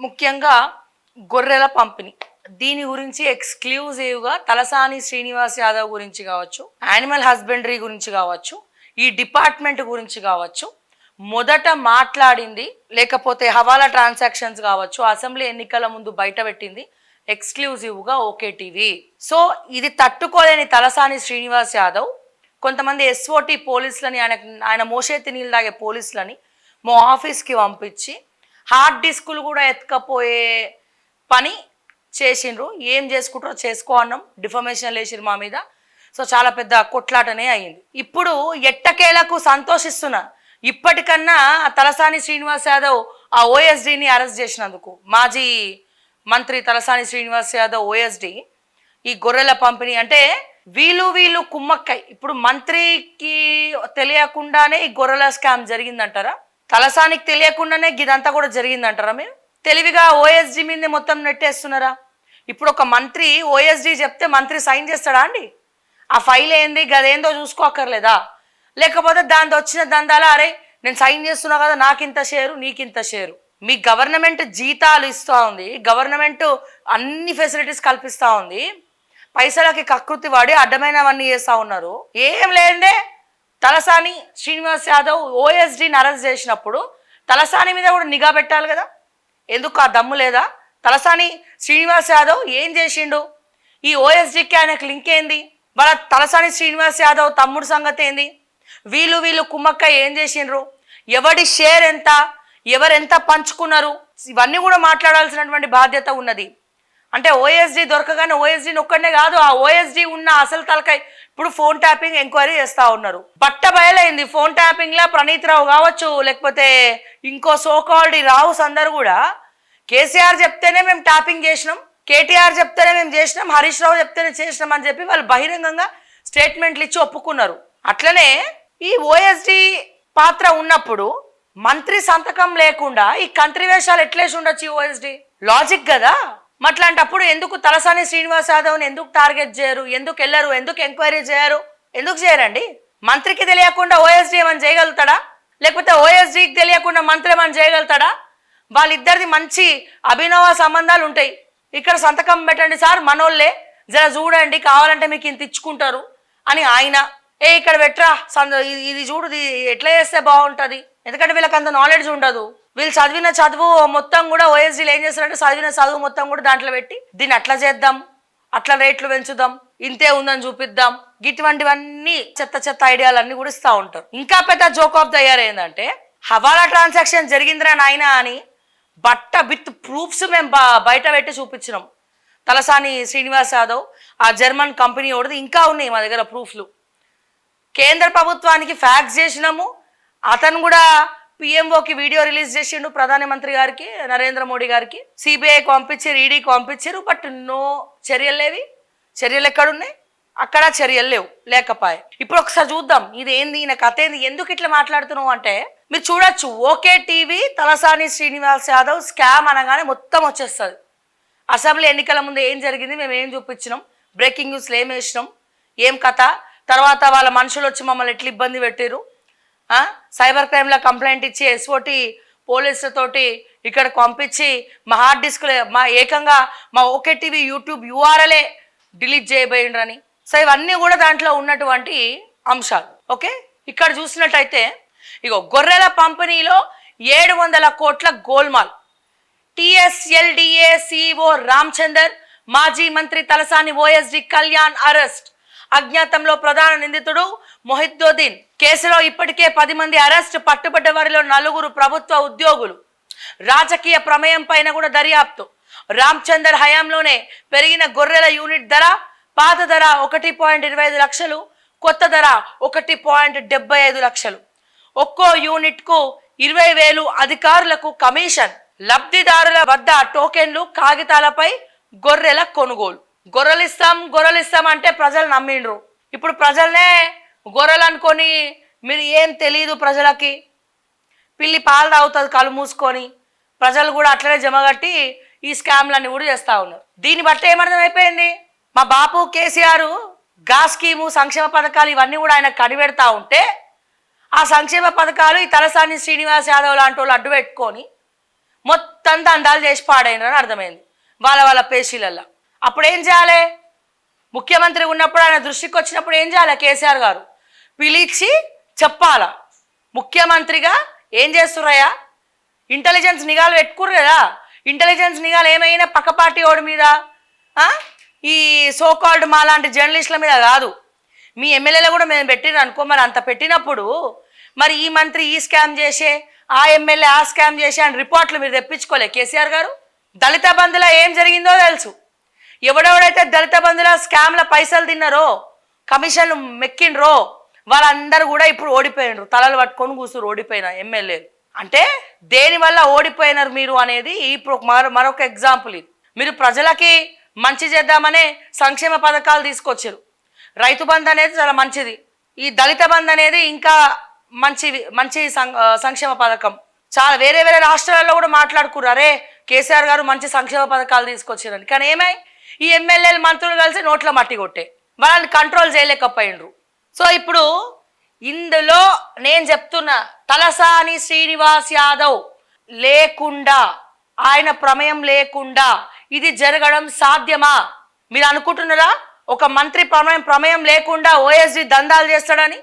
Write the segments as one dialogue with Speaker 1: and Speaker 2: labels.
Speaker 1: ముఖ్యంగా గొర్రెల పంపిణీ దీని గురించి ఎక్స్క్లూజివ్గా తలసాని శ్రీనివాస్ యాదవ్ గురించి కావచ్చు, యానిమల్ హస్బెండరీ గురించి కావచ్చు, ఈ డిపార్ట్మెంట్ గురించి కావచ్చు మొదట మాట్లాడింది, లేకపోతే హవాలా ట్రాన్సాక్షన్స్ కావచ్చు అసెంబ్లీ ఎన్నికల ముందు బయట పెట్టింది ఎక్స్క్లూజివ్గా ఓకే టీవీ. సో ఇది తట్టుకోలేని తలసాని శ్రీనివాస్ యాదవ్ కొంతమంది ఎస్ఓటి పోలీసులని ఆయన మోషేతి నీళ్ళు తాగే పోలీసులని మా ఆఫీస్కి పంపించి హార్డ్ డిస్కులు కూడా ఎత్తుకపోయే పని చేసిండ్రు. ఏం చేసుకుంటారో చేసుకో అన్నాం, డిఫర్మేషన్ లేచిరు మా మీద. సో చాలా పెద్ద కొట్లాటనే అయ్యింది. ఇప్పుడు ఎట్టకేలకు సంతోషిస్తున్నా, ఇప్పటికన్నా తలసాని శ్రీనివాస్ యాదవ్ ఆ ఓఎస్డీని అరెస్ట్ చేసినందుకు, మాజీ మంత్రి తలసాని శ్రీనివాస్ యాదవ్ ఓఎస్డి ఈ గొర్రెల పంపిణీ అంటే వీళ్ళు కుమ్మక్కై ఇప్పుడు మంత్రికి తెలియకుండానే ఈ గొర్రెల స్కామ్ జరిగిందంటారా? తలసానికి తెలియకుండానే ఇదంతా కూడా జరిగిందంటారా? మీరు తెలివిగా ఓఎస్డి మీదే మొత్తం నెట్టేస్తున్నారా? ఇప్పుడు ఒక మంత్రి ఓఎస్డి చెప్తే మంత్రి సైన్ చేస్తాడా అండి? ఆ ఫైల్ ఏంది గదేందో చూసుకోక్కర్లేదా? లేకపోతే దాంతో వచ్చిన దందాల అరే నేను సైన్ చేస్తున్నా కదా నాకింత షేరు నీకింత షేరు. మీ గవర్నమెంట్ జీతాలు ఇస్తూ ఉంది, గవర్నమెంట్ అన్ని ఫెసిలిటీస్ కల్పిస్తూ ఉంది, పైసలకి కకృతి వాడి అడ్డమైనవన్నీ చేస్తూ ఉన్నారు. ఏం లేదే తలసాని శ్రీనివాస్ యాదవ్ ఓఎస్డీని అరెస్ట్ చేసినప్పుడు తలసాని మీద కూడా నిఘా పెట్టాలి కదా, ఎందుకు ఆ దమ్ము లేదా? తలసాని శ్రీనివాస్ యాదవ్ ఏం చేసిండు? ఈ ఓఎస్డీకి ఆయనకు లింక్ ఏంది? వాళ్ళ తలసాని శ్రీనివాస్ యాదవ్ తమ్ముడు సంగతి ఏంది? వీళ్ళు కుమ్మక్క ఏం చేసిండ్రు? ఎవడి షేర్ ఎంత, ఎవరెంత పంచుకున్నారు? ఇవన్నీ కూడా మాట్లాడాల్సినటువంటి బాధ్యత ఉన్నది. అంటే ఓఎస్డీ దొరకగానే ఓఎస్డీని ఒక్కడనే కాదు, ఆ ఓఎస్డీ ఉన్న అసలు తలకాయ ఇప్పుడు ఫోన్ ట్యాపింగ్ ఎంక్వైరీ చేస్తూ ఉన్నారు. బట్ట బయలైంది ఫోన్ ట్యాపింగ్లా ప్రణీత్ రావు కావచ్చు, లేకపోతే ఇంకో సోకాల్డ్ రావుస్ అందరు కూడా కేసీఆర్ చెప్తేనే మేము ట్యాపింగ్ చేసినాం, కేటీఆర్ చెప్తేనే మేము చేసినాం, హరీష్ రావు చెప్తేనే చేసినాం అని చెప్పి వాళ్ళు బహిరంగంగా స్టేట్మెంట్లు ఇచ్చి ఒప్పుకున్నారు. అట్లనే ఈ ఓఎస్డీ పాత్ర ఉన్నప్పుడు మంత్రి సంతకం లేకుండా ఈ కంత్రి వేషాలు ఎట్లేసి ఉండొచ్చు? ఈ ఓఎస్డీ లాజిక్ కదా. అట్లాంటప్పుడు ఎందుకు తలసాని శ్రీనివాస్ యాదవ్ని ఎందుకు టార్గెట్ చేయరు? ఎందుకు వెళ్ళరు? ఎందుకు ఎంక్వైరీ చేయరు? ఎందుకు చేయరండి? మంత్రికి తెలియకుండా ఓఎస్డీ ఏమని చేయగలుగుతాడా? లేకపోతే ఓఎస్డీకి తెలియకుండా మంత్రి ఏమని చేయగలుగుతాడా? వాళ్ళిద్దరిది మంచి అభినవ సంబంధాలు ఉంటాయి. ఇక్కడ సంతకం పెట్టండి సార్ మనోళ్ళే, జర చూడండి కావాలంటే మీకు ఇంత ఇచ్చుకుంటారు అని ఆయన ఇక్కడ పెట్టరా ఇది చూడు ఎట్లా చేస్తే బాగుంటుంది. ఎందుకంటే వీళ్ళకి అంత నాలెడ్జ్ ఉండదు. వీళ్ళు చదివిన చదువు మొత్తం కూడా ఓఎస్డీలు ఏం చేస్తారంటే చదివిన చదువు మొత్తం కూడా దాంట్లో పెట్టి దీన్ని అట్లా చేద్దాం, అట్లా రేట్లు పెంచుదాం, ఇంతే ఉందని చూపిద్దాం, ఇటువంటివన్నీ చెత్త ఐడియాలన్నీ కూడా ఇస్తూ ఉంటారు. ఇంకా పెద్ద జోక్ ఆఫ్ ద ఇయర్ ఏంటంటే హవాలా ట్రాన్సాక్షన్ జరిగిందిరా నాయన అని బట్ట విత్ ప్రూఫ్స్ మేము బయట పెట్టి చూపించినాం. తలసాని శ్రీనివాస్ యాదవ్ ఆ జర్మన్ కంపెనీ ఓడిది ఇంకా ఉన్నాయి మా దగ్గర ప్రూఫ్లు. కేంద్ర ప్రభుత్వానికి ఫ్యాక్స్ చేసినాము. అతను కూడా పిఎంఓకి వీడియో రిలీజ్ చేసిండు ప్రధానమంత్రి గారికి, నరేంద్ర మోడీ గారికి. సిబిఐకి పంపించారు, ఈడీకి పంపించారు. బట్ నో చర్యలు చర్యలు ఎక్కడున్నాయి? అక్కడ చర్యలు లేకపాయే. ఇప్పుడు ఒకసారి చూద్దాం ఇది ఏంది, ఈయన కథ ఏంది, ఎందుకు ఇట్లా మాట్లాడుతున్నావు అంటే మీరు చూడొచ్చు. Okay TV Talasani Srinivas Yadav scam అనగానే మొత్తం వచ్చేస్తుంది. అసెంబ్లీ ఎన్నికల ముందు ఏం జరిగింది మేము ఏం చూపించినాం, బ్రేకింగ్ న్యూస్లు ఏం వేసినాం, ఏం కథ, తర్వాత వాళ్ళ మనుషులు వచ్చి మమ్మల్ని ఎట్లా ఇబ్బంది పెట్టారు, సైబర్ క్రైమ్లో కంప్లైంట్ ఇచ్చి ఎస్ఓటి పోలీసులతోటి ఇక్కడికి పంపించి మా హార్డ్ డిస్క్లు ఏకంగా మా ఓకే టీవీ యూట్యూబ్ యూఆర్ఎలే డిలీట్ చేయబోయిండ్రని. సో ఇవన్నీ కూడా దాంట్లో ఉన్నటువంటి అంశాలు. ఓకే, ఇక్కడ చూసినట్టయితే ఇగో గొర్రెల పంపిణీలో 700 కోట్ల గోల్మాల్. టిఎస్ఎల్డిఏ సిఇఓ రామచందర్, మాజీ మంత్రి తలసాని ఓఎస్డి కళ్యాణ్ అరెస్ట్. అజ్ఞాతంలో ప్రధాన నిందితుడు మొహిద్దోద్దీన్ కేసులో ఇప్పటికే 10 మంది అరెస్ట్. పట్టుబడ్డ వారిలో 4 ప్రభుత్వ ఉద్యోగులు. రాజకీయ ప్రమేయం పైన కూడా దర్యాప్తు. రామచందర్ హయాంలోనే పెరిగిన గొర్రెల యూనిట్ ధర, పాత ధర 1.25 లక్షలు, కొత్త ధర 1.75 లక్షలు. ఒక్కో యూనిట్కు 20,000. అధికారులకు కమిషన్. లబ్ధిదారుల వద్ద టోకెన్లు, కాగితాలపై గొర్రెల కొనుగోలు. గొర్రెలిస్తాం అంటే ప్రజలు నమ్మిండ్రు. ఇప్పుడు ప్రజలనే గొర్రెలు అనుకొని మీరు ఏం తెలీదు ప్రజలకి, పిల్లి పాలు తాగుతుంది కళ్ళు మూసుకొని. ప్రజలు కూడా అట్లనే జమగట్టి ఈ స్కామ్లన్నీ కూడా చేస్తూ ఉన్నారు. దీన్ని బట్టి ఏమర్థమైపోయింది, మా బాపు కేసీఆర్ గా స్కీము, సంక్షేమ పథకాలు ఇవన్నీ కూడా ఆయన కనిపెడతా ఉంటే ఆ సంక్షేమ పథకాలు ఈ తలసాని శ్రీనివాస్ యాదవ్ లాంటి వాళ్ళు అడ్డు పెట్టుకొని మొత్తం దందాలు చేసి పాడైనని అర్థమైంది వాళ్ళ పేషీలల్లో. అప్పుడు ఏం చేయాలి? ముఖ్యమంత్రి ఉన్నప్పుడు ఆయన దృష్టికి వచ్చినప్పుడు ఏం చేయాలి? కేసీఆర్ గారు పిలిచి చెప్పాల, ముఖ్యమంత్రిగా ఏం చేస్తుర్రయ్యా, ఇంటెలిజెన్స్ నిఘాలు పెట్టుకుర్రు కదా, ఇంటెలిజెన్స్ నిఘాలు ఏమైనా పక్కపాటి ఓడి మీద, ఈ సోకాల్డ్ మా లాంటి జర్నలిస్టుల మీద కాదు, మీ ఎమ్మెల్యేలు కూడా మేము పెట్టిరు అనుకో. మరి అంత పెట్టినప్పుడు మరి ఈ మంత్రి ఈ స్కామ్ చేసే, ఆ ఎమ్మెల్యే ఆ స్కామ్ చేసే అని రిపోర్ట్లు మీరు తెప్పించుకోలే కేసీఆర్ గారు? దళిత బంధులో ఏం జరిగిందో తెలుసు. ఎవడెవడైతే దళిత బంధుల స్కామ్ల పైసలు తిన్నారో, కమిషన్లు మెక్కిండ్రో వాళ్ళందరూ కూడా ఇప్పుడు ఓడిపోయినరు, తలలు పట్టుకొని కూర్చురు ఓడిపోయిన ఎమ్మెల్యేలు. అంటే దేనివల్ల ఓడిపోయినారు మీరు అనేది ఇప్పుడు మరొక ఎగ్జాంపుల్ ఇది. మీరు ప్రజలకి మంచి చేద్దామనే సంక్షేమ పథకాలు తీసుకొచ్చారు. రైతు బంధు అనేది చాలా మంచిది, ఈ దళిత బంధు అనేది ఇంకా మంచి సంక్షేమ పథకం. చాలా వేరే వేరే రాష్ట్రాలలో కూడా మాట్లాడుకున్నారు, అరే కేసీఆర్ గారు మంచి సంక్షేమ పథకాలు తీసుకొచ్చారని. కానీ ఏమై ఈ ఎమ్మెల్యేలు మంత్రులు కలిసి నోట్ల మట్టి కొట్టే వాళ్ళని కంట్రోల్ చేయలేకపోయినరు. సో ఇప్పుడు ఇందులో నేను చెప్తున్నా, తలసాని శ్రీనివాస్ యాదవ్ లేకుండా, ఆయన ప్రమేయం లేకుండా ఇది జరగడం సాధ్యమా? మీరు అనుకుంటున్నారా ఒక మంత్రి ప్రమేయం లేకుండా ఓఎస్డి దందాలు చేస్తాడని?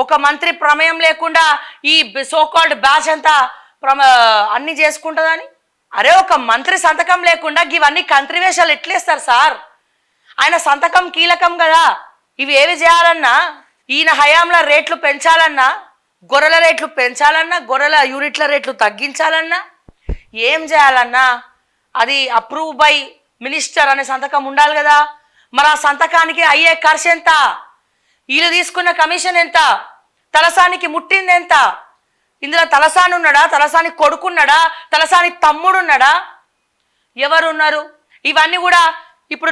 Speaker 1: ఒక మంత్రి ప్రమేయం లేకుండా ఈ సోకాల్డ్ బ్యాచ్ అంతా అన్ని చేసుకుంటుందని? అరే ఒక మంత్రి సంతకం లేకుండా ఇవన్నీ కంత్రివేషాలు ఎట్లేస్తారు సార్? ఆయన సంతకం కీలకం కదా. ఇవి ఏవి చేయాలన్నా, ఈయన హయాంల రేట్లు పెంచాలన్నా, గొర్రెల రేట్లు పెంచాలన్నా, గొర్రెల యూనిట్ల రేట్లు తగ్గించాలన్నా, ఏం చేయాలన్నా అది అప్రూవ్ బై మినిస్టర్ అనే సంతకం ఉండాలి కదా. మరి ఆ సంతకానికి అయ్యే ఖర్చు ఎంత? వీళ్ళు తీసుకున్న కమిషన్ ఎంత? తలసానికి ముట్టింది ఎంత? ఇందులో తలసాని ఉన్నాడా, తలసాని కొడుకున్నాడా, తలసాని తమ్ముడున్నాడా, ఎవరున్నారు? ఇవన్నీ కూడా ఇప్పుడు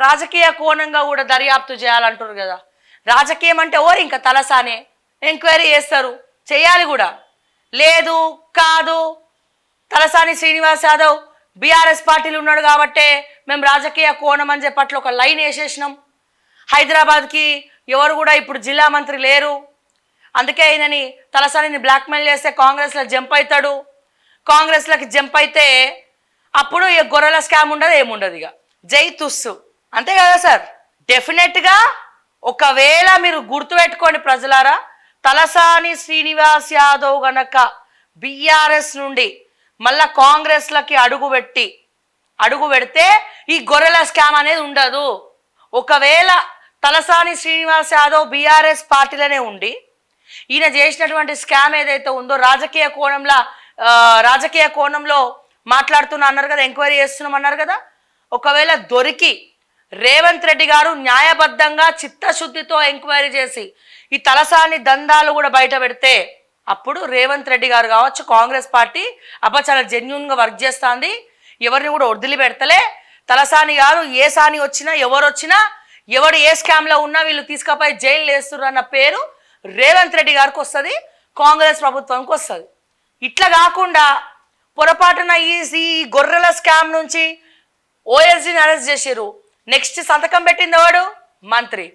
Speaker 1: రాజకీయ కోణంగా కూడా దర్యాప్తు చేయాలంటారు కదా. రాజకీయం అంటే ఓరి ఇంకా తలసానే ఎంక్వైరీ చేస్తారు, చేయాలి కూడా. లేదు కాదు, తలసాని శ్రీనివాస్ యాదవ్ బీఆర్ఎస్ పార్టీలు ఉన్నాడు కాబట్టే మేము రాజకీయ కోణం అని చెప్పట్లు ఒక లైన్ వేసేసినాం. హైదరాబాద్కి ఎవరు కూడా ఇప్పుడు జిల్లా మంత్రి లేరు, అందుకే ఈయనని తలసానిని బ్లాక్మెయిల్ చేస్తే కాంగ్రెస్లో జంప్ అవుతాడు. కాంగ్రెస్లోకి జంప్ అయితే అప్పుడు ఇక గొర్రెల స్కామ్ ఉండదు, ఏముండదు, ఇక జై తుస్సు, అంతే కదా సార్. డెఫినెట్గా ఒకవేళ మీరు గుర్తుపెట్టుకోండి ప్రజలారా, తలసాని శ్రీనివాస్ యాదవ్ గనక బీఆర్ఎస్ నుండి మళ్ళా కాంగ్రెస్లకి అడుగు పెడితే ఈ గొర్రెల స్కామ్ అనేది ఉండదు. ఒకవేళ తలసాని శ్రీనివాస్ యాదవ్ బీఆర్ఎస్ పార్టీలోనే ఉండి ఈయన చేసినటువంటి స్కామ్ ఏదైతే ఉందో రాజకీయ కోణంలో మాట్లాడుతున్నా అన్నారు కదా, ఎంక్వైరీ చేస్తున్నాం అన్నారు కదా, ఒకవేళ దొరికి రేవంత్ రెడ్డి గారు న్యాయబద్ధంగా చిత్తశుద్ధితో ఎంక్వైరీ చేసి ఈ తలసాని దందాలు కూడా బయట పెడితే అప్పుడు రేవంత్ రెడ్డి గారు కావచ్చు, కాంగ్రెస్ పార్టీ చాలా జెన్యున్గా వర్క్ చేస్తుంది, ఎవరిని కూడా వదిలిపెడతలే. తలసాని గారు ఏ సాని వచ్చినా, ఎవరు వచ్చినా, ఎవడు ఏ స్కామ్లో ఉన్నా వీళ్ళు తీసుకపోయి జైలు వేస్తున్నారు అన్న పేరు రేవంత్ రెడ్డి గారికి వస్తుంది, కాంగ్రెస్ ప్రభుత్వానికి వస్తుంది. ఇట్లా కాకుండా పొరపాటున ఈ గొర్రెల స్కామ్ నుంచి ఓఎస్డీని అరెస్ట్ చేసారు. నెక్స్ట్ సంతకం పెట్టింది ఎవడు? మంత్రి.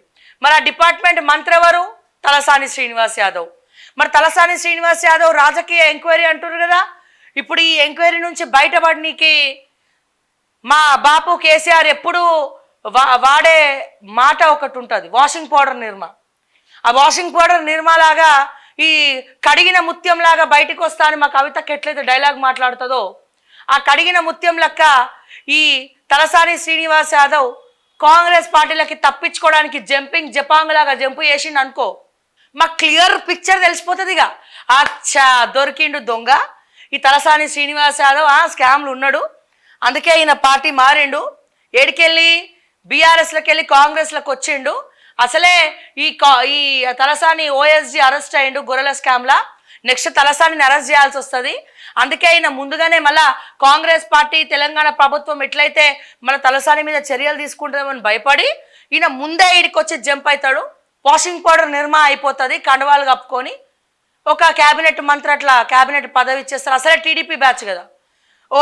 Speaker 1: మరి ఆ డిపార్ట్మెంట్ మంత్రి ఎవరు? తలసాని శ్రీనివాస్ యాదవ్. మరి తలసాని శ్రీనివాస్ యాదవ్ రాజకీయ ఎంక్వైరీ అంటారు కదా, ఇప్పుడు ఈ ఎంక్వైరీ నుంచి బయటపడనీకి మా బాపు కేసీఆర్ ఎప్పుడు వాడే మాట ఒకటి ఉంటుంది, వాషింగ్ పౌడర్ నిర్మా. ఆ వాషింగ్ పౌడర్ నిర్మాలాగా ఈ కడిగిన ముత్యం లాగా బయటకు వస్తా అని మా కవితకి ఎట్లయితే డైలాగ్ మాట్లాడుతుందో, ఆ కడిగిన ముత్యం లెక్క ఈ తలసాని శ్రీనివాస్ యాదవ్ కాంగ్రెస్ పార్టీలకి తప్పించుకోవడానికి జపాంగ్ లాగా జంపు చేసిండు అనుకో, మాకు క్లియర్ పిక్చర్ తెలిసిపోతుంది. ఇక అచ్చా దొరికిండు దొంగ ఈ తలసాని శ్రీనివాస్ యాదవ్, స్కామ్లు ఉన్నాడు, అందుకే ఈయన పార్టీ మారిండు, ఏడికెళ్ళి బీఆర్ఎస్లోకి వెళ్ళి కాంగ్రెస్లోకి వచ్చిండు. అసలే ఈ తలసాని ఓఎస్డీ అరెస్ట్ అయ్యిండు గొర్రెల స్కామ్లా, నెక్స్ట్ తలసానిని అరెస్ట్ చేయాల్సి వస్తుంది. అందుకే ఈయన ముందుగానే మళ్ళా కాంగ్రెస్ పార్టీ తెలంగాణ ప్రభుత్వం ఎట్లయితే మన తలసాని మీద చర్యలు తీసుకుంటుందని భయపడి ఈయన ముందే ఈడికి వచ్చి జంప్ అవుతాడు. వాషింగ్ పౌడర్ నిర్మా అయిపోతుంది, కండవాలు కప్పుకొని ఒక క్యాబినెట్ మంత్రి అట్లా క్యాబినెట్ పదవి ఇచ్చేస్తారు. అసలే టీడీపీ బ్యాచ్ కదా, ఓ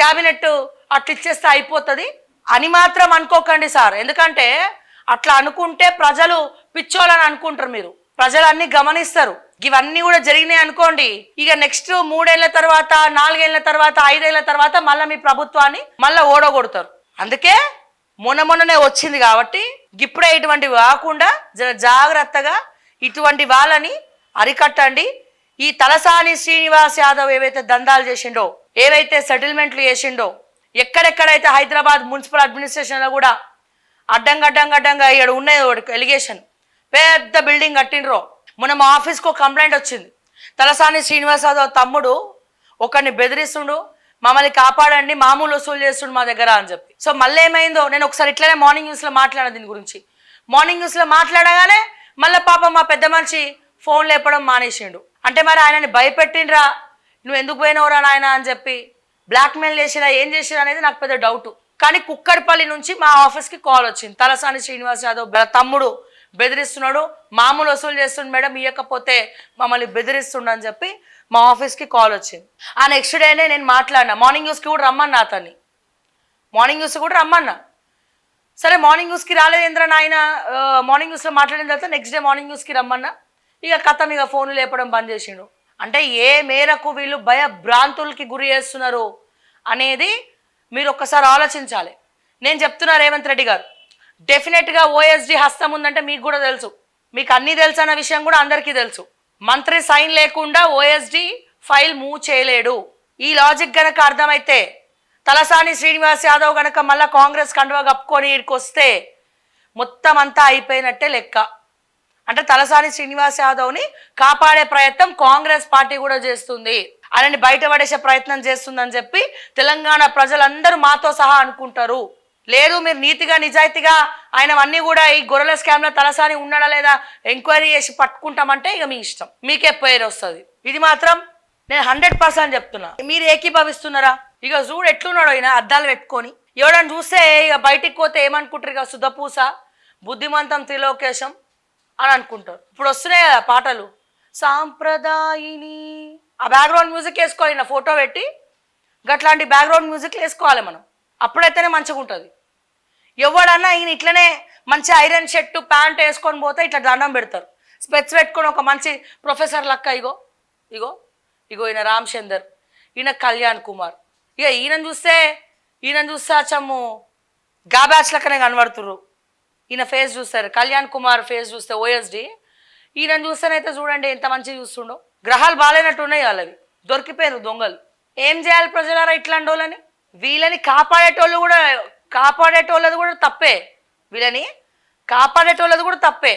Speaker 1: క్యాబినెట్ అట్లా ఇచ్చేస్తే అయిపోతుంది అని మాత్రం అనుకోకండి సార్. ఎందుకంటే అట్లా అనుకుంటే ప్రజలు పిచ్చోళ్ళని అనుకుంటారు. మీరు ప్రజలు అన్ని గమనిస్తారు. ఇవన్నీ కూడా జరిగినాయి అనుకోండి, ఇక నెక్స్ట్ 3 ఏళ్ల తర్వాత, 4 ఏళ్ల తర్వాత, 5 ఏళ్ల తర్వాత మళ్ళీ మీ ప్రభుత్వాన్ని మళ్ళీ ఓడగొడతారు. అందుకే మొన్ననే వచ్చింది కాబట్టి ఇప్పుడే ఇటువంటివి కాకుండా జాగ్రత్తగా ఇటువంటి వాళ్ళని అరికట్టండి. ఈ తలసాని శ్రీనివాస్ యాదవ్ ఏవైతే దందాలు చేసిండో, ఏవైతే సెటిల్మెంట్లు చేసిండో, ఎక్కడెక్కడైతే హైదరాబాద్ మున్సిపల్ అడ్మినిస్ట్రేషన్లో కూడా అడ్డంగా ఇక్కడ ఉన్నాయి ఎలిగేషన్, పెద్ద బిల్డింగ్ కట్టిండ్రో. మొన్న మా ఆఫీస్కి ఒక కంప్లైంట్ వచ్చింది, తలసాని శ్రీనివాస్ యాదవ్ తమ్ముడు ఒకరిని బెదిరిస్తుండు, మమ్మల్ని కాపాడండి, మామూలు వసూలు చేస్తుండు మా దగ్గర అని చెప్పి. సో మళ్ళీ ఏమైందో, నేను ఒకసారి ఇట్లనే మార్నింగ్ న్యూస్లో మాట్లాడాను దీని గురించి. మార్నింగ్ న్యూస్లో మాట్లాడగానే మళ్ళీ పాపం మా పెద్ద మనిషి ఫోన్ లేపడం మానేసిండు. అంటే మరి ఆయనని భయపెట్టిండ్రా, నువ్వు ఎందుకు పోయినవరా నాయన అని చెప్పి బ్లాక్మెయిల్ చేసిరా, ఏం చేసిరా అనేది నాకు పెద్ద డౌట్. కానీ కుక్కర్పల్లి నుంచి మా ఆఫీస్కి కాల్ వచ్చింది, తలసాని శ్రీనివాస్ యాదవ్ తమ్ముడు బెదిరిస్తున్నాడు, మామూలు వసూలు చేస్తుండు మేడం, ఇవ్వకపోతే మమ్మల్ని బెదిరిస్తుండు అని చెప్పి మా ఆఫీస్కి కాల్ వచ్చింది. ఆ నెక్స్ట్ డేనే నేను మాట్లాడినా, మార్నింగ్ న్యూస్కి కూడా రమ్మన్నా, అతన్ని మార్నింగ్ న్యూస్ కూడా రమ్మన్నా. సరే మార్నింగ్ న్యూస్కి రాలేదు ఏంద్రా నాయన, మార్నింగ్ న్యూస్లో మాట్లాడిన తర్వాత నెక్స్ట్ డే మార్నింగ్ న్యూస్కి రమ్మన్నా. ఇక కథం ఇక ఫోన్లు లేపడం బంద్ చేసిండు. అంటే ఏ మేరకు వీళ్ళు భయభ్రాంతులకి గురి చేస్తున్నారు అనేది మీరు ఒక్కసారి ఆలోచించాలి. నేను చెప్తున్నా రేవంత్ రెడ్డి గారు, డెఫినెట్గా ఓఎస్డి హస్తం ఉందంటే మీకు కూడా తెలుసు, మీకు అన్నీ తెలుసు అన్న విషయం కూడా అందరికీ తెలుసు. మంత్రి సైన్ లేకుండా ఓఎస్డి ఫైల్ మూవ్ చేయలేడు. ఈ లాజిక్ గనక అర్థమైతే తలసాని శ్రీనివాస్ యాదవ్ గనక మళ్ళీ కాంగ్రెస్ కండువా కప్పుకొని ఇక్కడికి వస్తే మొత్తం అంతా అయిపోయినట్టే లెక్క. అంటే తలసాని శ్రీనివాస్ యాదవ్ని కాపాడే ప్రయత్నం కాంగ్రెస్ పార్టీ కూడా చేస్తుంది, ఆయనని బయటపడేసే ప్రయత్నం చేస్తుందని చెప్పి తెలంగాణ ప్రజలందరూ మాతో సహా అనుకుంటారు. లేదు మీరు నీతిగా నిజాయితీగా ఆయన అన్నీ కూడా ఈ గొర్రెల స్కామ్లో తలసాని ఉన్నాడా లేదా ఎంక్వైరీ చేసి పట్టుకుంటామంటే ఇక మీ ఇష్టం, మీకే పేరు వస్తుంది. ఇది మాత్రం నేను 100% చెప్తున్నా. మీరు ఏకీభవిస్తున్నారా? ఇక చూడు ఎట్లున్నాడు ఆయన అద్దాలు పెట్టుకొని, ఎవడని చూస్తే ఇక బయటికి పోతే ఏమనుకుంటారు, ఇక సుధపూస బుద్ధిమంతం త్రిలోకేశం అని అనుకుంటారు. ఇప్పుడు వస్తున్నాయి కదా పాటలు, సాంప్రదాయిని, ఆ బ్యాక్గ్రౌండ్ మ్యూజిక్ వేసుకోవాలి, నా ఫోటో పెట్టి గట్లాంటి బ్యాక్గ్రౌండ్ మ్యూజిక్ వేసుకోవాలి మనం, అప్పుడైతేనే మంచిగా ఉంటుంది. ఎవడన్నా ఈయన ఇట్లనే మంచి ఐరన్ షర్టు ప్యాంట్ వేసుకొని పోతే ఇట్లా దండం పెడతారు, స్పెట్స్ పెట్టుకొని ఒక మంచి ప్రొఫెసర్ లక్క. ఇగో ఇగో ఇగో ఈయన రామచందర్, ఈయన కళ్యాణ్ కుమార్. ఇక ఈయన చూస్తే అచ్చమ్ము గా బ్యాచ్ లెక్కనే కనబడుతుర్రు. ఈయన ఫేస్ చూస్తారు, కళ్యాణ్ కుమార్ ఫేస్ చూస్తే ఓఎస్డి, ఈయన చూస్తేనైతే చూడండి ఎంత మంచిగా చూస్తుండో. గ్రహాలు బాగాలేనట్టు ఉన్నాయి వాళ్ళవి, దొరికిపోయారు దొంగలు. ఏం చేయాలి ప్రజలారా ఇట్లాంటి వాళ్ళని? వీళ్ళని కాపాడేటోళ్ళది కూడా తప్పే, వీళ్ళని కాపాడేటోళ్ళది కూడా తప్పే.